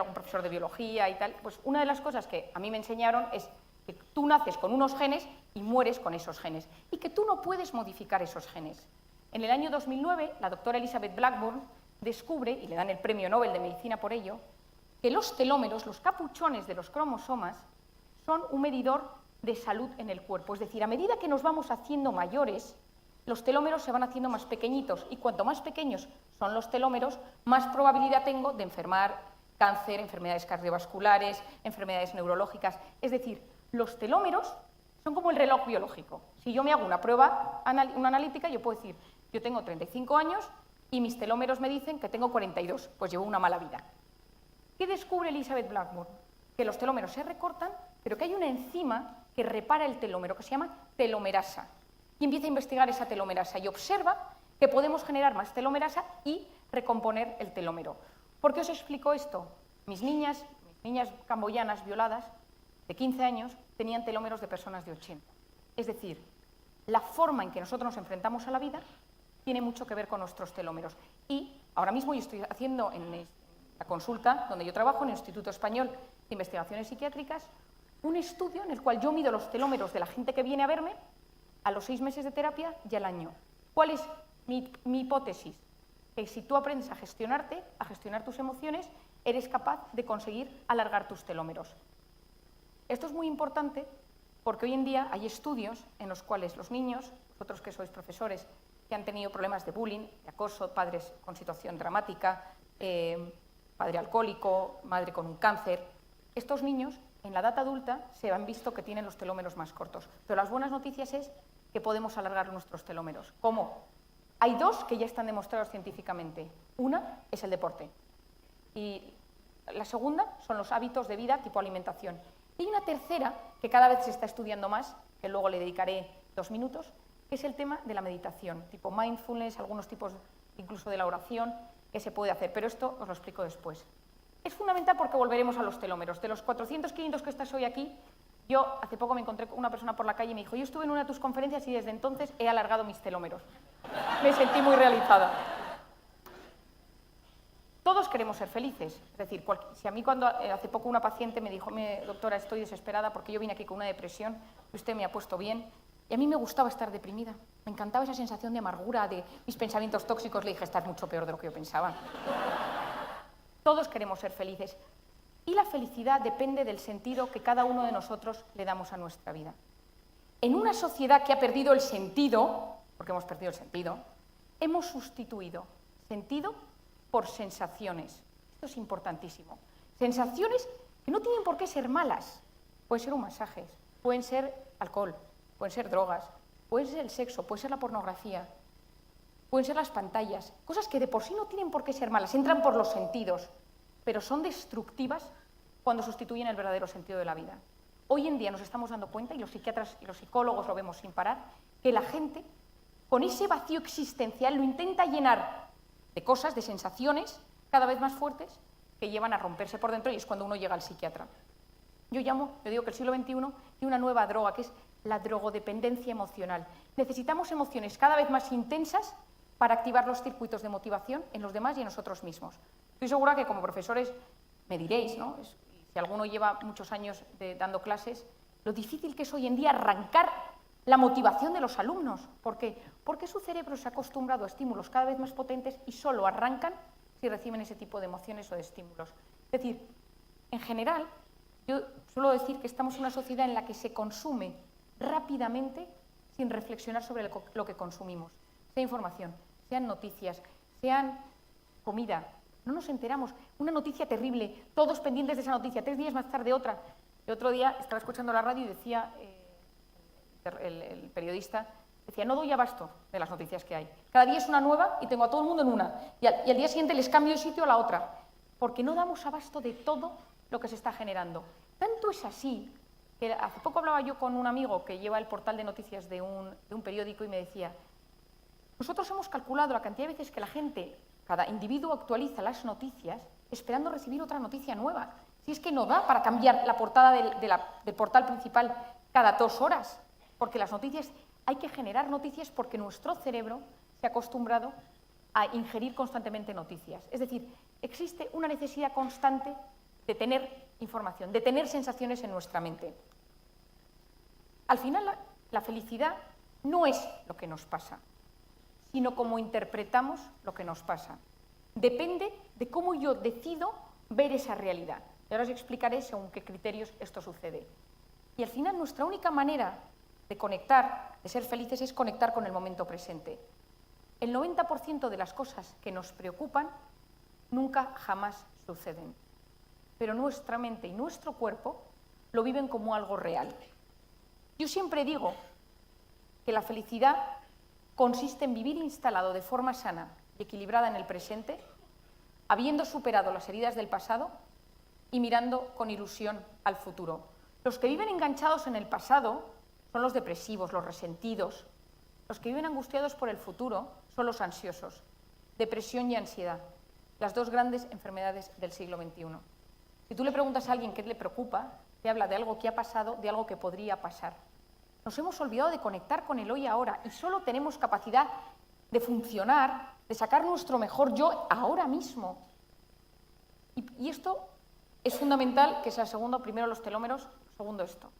algún profesor de biología y tal, pues una de las cosas que a mí me enseñaron es que tú naces con unos genes y mueres con esos genes, y que tú no puedes modificar esos genes. En el año 2009, la doctora Elizabeth Blackburn descubre, y le dan el premio Nobel de Medicina por ello, que los telómeros, los capuchones de los cromosomas, son un medidor de salud en el cuerpo. Es decir, a medida que nos vamos haciendo mayores, los telómeros se van haciendo más pequeñitos, y cuanto más pequeños son los telómeros, más probabilidad tengo de enfermar cáncer, enfermedades cardiovasculares, enfermedades neurológicas. Es decir, los telómeros son como el reloj biológico. Si yo me hago una prueba, una analítica, yo puedo decir, yo tengo 35 años y mis telómeros me dicen que tengo 42, pues llevo una mala vida. ¿Qué descubre Elizabeth Blackburn? Que los telómeros se recortan, pero que hay una enzima que repara el telómero, que se llama telomerasa. Y empieza a investigar esa telomerasa y observa que podemos generar más telomerasa y recomponer el telómero. ¿Por qué os explico esto? Mis niñas camboyanas violadas de 15 años tenían telómeros de personas de 80. Es decir, la forma en que nosotros nos enfrentamos a la vida tiene mucho que ver con nuestros telómeros. Y ahora mismo yo estoy haciendo en la consulta donde yo trabajo, en el Instituto Español de Investigaciones Psiquiátricas, un estudio en el cual yo mido los telómeros de la gente que viene a verme a los 6 meses de terapia y al año. ¿Cuál es mi hipótesis? Que si tú aprendes a gestionarte, a gestionar tus emociones, eres capaz de conseguir alargar tus telómeros. Esto es muy importante porque hoy en día hay estudios en los cuales los niños, vosotros que sois profesores, que han tenido problemas de bullying, de acoso, padres con situación dramática, padre alcohólico, madre con un cáncer, estos niños en la edad adulta se han visto que tienen los telómeros más cortos. Pero las buenas noticias es que podemos alargar nuestros telómeros. ¿Cómo? Hay dos que ya están demostrados científicamente. Una es el deporte y la segunda son los hábitos de vida tipo alimentación. Y una tercera, que cada vez se está estudiando más, que luego le dedicaré 2 minutos, que es el tema de la meditación, tipo mindfulness, algunos tipos incluso de la oración que se puede hacer, pero esto os lo explico después. Es fundamental porque volveremos a los telómeros. De los 400, 500 que estás hoy aquí, yo hace poco me encontré con una persona por la calle y me dijo, yo estuve en una de tus conferencias y desde entonces he alargado mis telómeros. Me sentí muy realizada. Todos queremos ser felices. Es decir, si a mí cuando hace poco una paciente me dijo, doctora, estoy desesperada porque yo vine aquí con una depresión y usted me ha puesto bien, y a mí me gustaba estar deprimida. Me encantaba esa sensación de amargura, de mis pensamientos tóxicos. Le dije, estás mucho peor de lo que yo pensaba. Todos queremos ser felices. Y la felicidad depende del sentido que cada uno de nosotros le damos a nuestra vida. En una sociedad que ha perdido el sentido, porque hemos perdido el sentido, hemos sustituido sentido por sensaciones. Esto es importantísimo. Sensaciones que no tienen por qué ser malas. Pueden ser un masaje, pueden ser alcohol, pueden ser drogas, puede ser el sexo, puede ser la pornografía, pueden ser las pantallas, cosas que de por sí no tienen por qué ser malas, entran por los sentidos, pero son destructivas cuando sustituyen el verdadero sentido de la vida. Hoy en día nos estamos dando cuenta, y los psiquiatras y los psicólogos lo vemos sin parar, que la gente con ese vacío existencial lo intenta llenar de cosas, de sensaciones cada vez más fuertes que llevan a romperse por dentro, y es cuando uno llega al psiquiatra. Yo digo que el siglo XXI tiene una nueva droga, que es la drogodependencia emocional. Necesitamos emociones cada vez más intensas para activar los circuitos de motivación en los demás y en nosotros mismos. Estoy segura que como profesores me diréis, ¿no? Si alguno lleva muchos años dando clases, lo difícil que es hoy en día arrancar la motivación de los alumnos. ¿Por qué? Porque su cerebro se ha acostumbrado a estímulos cada vez más potentes y solo arrancan si reciben ese tipo de emociones o de estímulos. Es decir, en general, yo suelo decir que estamos en una sociedad en la que se consume rápidamente sin reflexionar sobre lo que consumimos. Sea información, sean noticias, sean comida. No nos enteramos. Una noticia terrible, todos pendientes de esa noticia, 3 días más tarde otra. El otro día estaba escuchando la radio y decía, el periodista, decía, no doy abasto de las noticias que hay. Cada día es una nueva y tengo a todo el mundo en una. Y al día siguiente les cambio de sitio a la otra. Porque no damos abasto de todo lo que se está generando. Tanto es así que hace poco hablaba yo con un amigo que lleva el portal de noticias de un periódico y me decía, nosotros hemos calculado la cantidad de veces que la gente, cada individuo actualiza las noticias esperando recibir otra noticia nueva. Si es que no da para cambiar la portada del portal principal cada 2 horas, porque las noticias, hay que generar noticias porque nuestro cerebro se ha acostumbrado a ingerir constantemente noticias. Es decir, existe una necesidad constante de tener información, de tener sensaciones en nuestra mente. Al final, la felicidad no es lo que nos pasa, sino cómo interpretamos lo que nos pasa. Depende de cómo yo decido ver esa realidad. Y ahora os explicaré según qué criterios esto sucede. Y al final, nuestra única manera de conectar, de ser felices, es conectar con el momento presente. El 90% de las cosas que nos preocupan nunca jamás suceden. Pero nuestra mente y nuestro cuerpo lo viven como algo real. Yo siempre digo que la felicidad consiste en vivir instalado de forma sana y equilibrada en el presente, habiendo superado las heridas del pasado y mirando con ilusión al futuro. Los que viven enganchados en el pasado son los depresivos, los resentidos. Los que viven angustiados por el futuro son los ansiosos. Depresión y ansiedad, las dos grandes enfermedades del siglo XXI. Si tú le preguntas a alguien qué le preocupa, te habla de algo que ha pasado, de algo que podría pasar. Nos hemos olvidado de conectar con el hoy y ahora y solo tenemos capacidad de funcionar, de sacar nuestro mejor yo ahora mismo. Y esto es fundamental, que sea segundo, primero los telómeros, segundo esto.